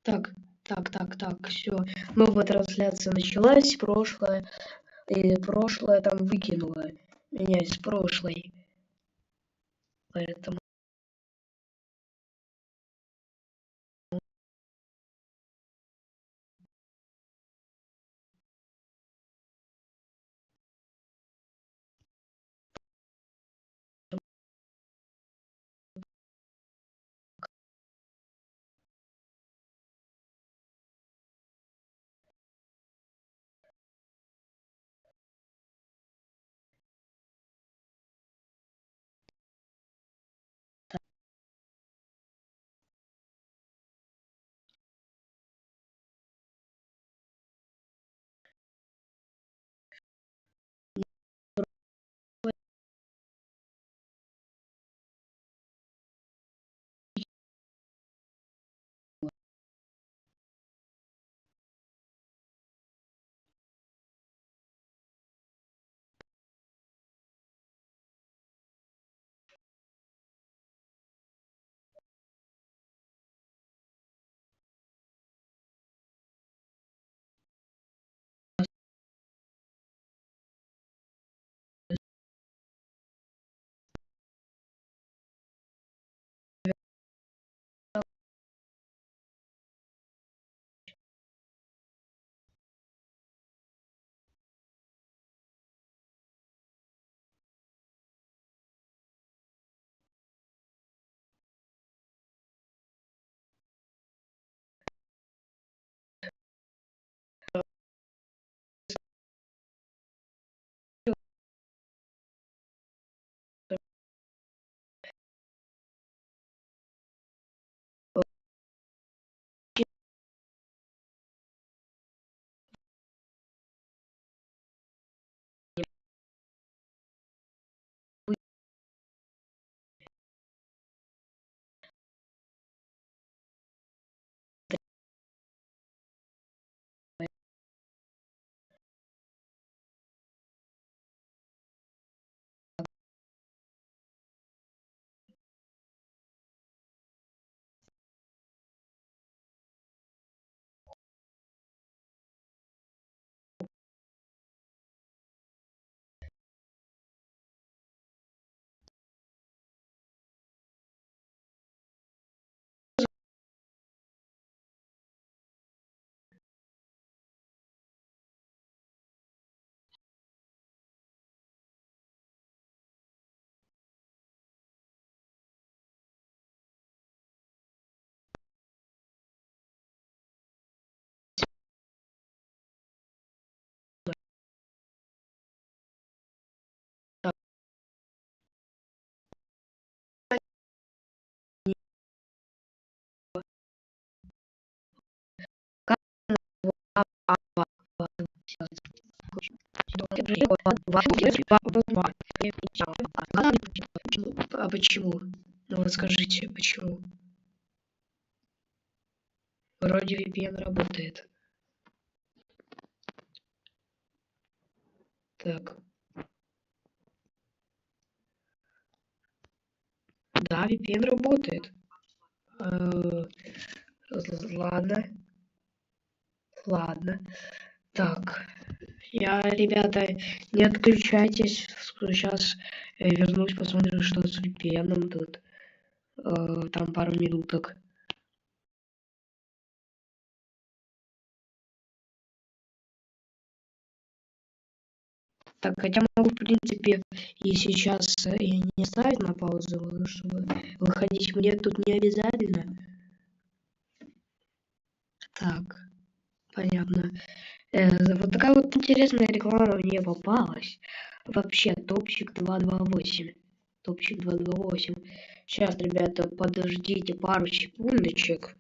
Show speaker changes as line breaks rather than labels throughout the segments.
Так, все. Новая трансляция началась, прошлое там выкинуло меня из прошлой. Поэтому а почему? Ну вот скажите, почему? Вроде VPN работает. Так. Да, VPN работает. Ладно. Ладно. Так. Ребята, не отключайтесь. Сейчас вернусь, посмотрю, что с VPN тут. Там пару минуток. Так, хотя могу, в принципе, и сейчас и не ставить на паузу, чтобы выходить мне тут не обязательно. Так, понятно. Вот такая вот интересная реклама мне попалась. Вообще, топчик 228. Топчик 228. Сейчас, ребята, подождите пару секундочек.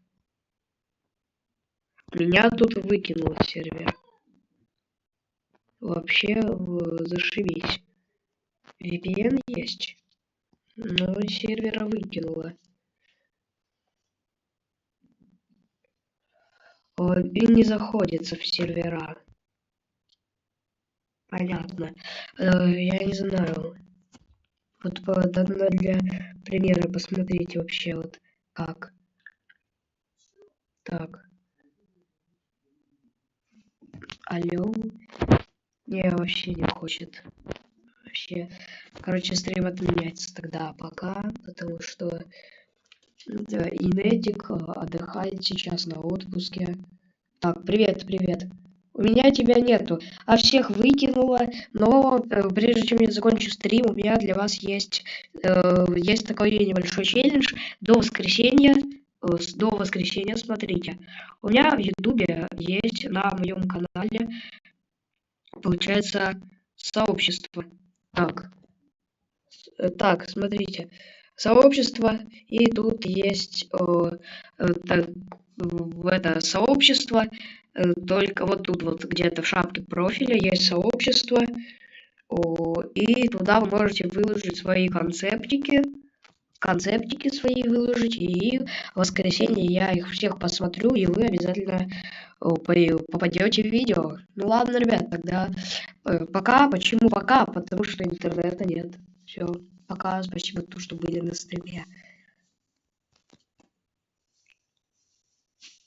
Меня тут выкинул сервер. Вообще, зашибись. VPN есть. Но сервера выкинуло. И не заходится в сервера. Понятно. Я не знаю. Вот для примера посмотрите вообще вот как. Так. Алло. Не, вообще не хочет. Вообще. Короче, стрим отменяется тогда пока, потому что да, Инетик отдыхает сейчас на отпуске. Так, привет, привет. У меня тебя нету, а всех выкинула, но прежде чем я закончу стрим, у меня для вас есть такой небольшой челлендж до воскресенья, смотрите. У меня в Ютубе есть на моем канале, получается, сообщество. Так, смотрите, сообщество, и тут есть это сообщество, только вот тут вот где-то в шапке профиля есть сообщество, и туда вы можете выложить свои концептики свои выложить, и в воскресенье я их всех посмотрю, и вы обязательно попадете в видео. Ну ладно, ребят, тогда пока. Почему пока? Потому что интернета нет. Все, пока, спасибо, что были на стриме.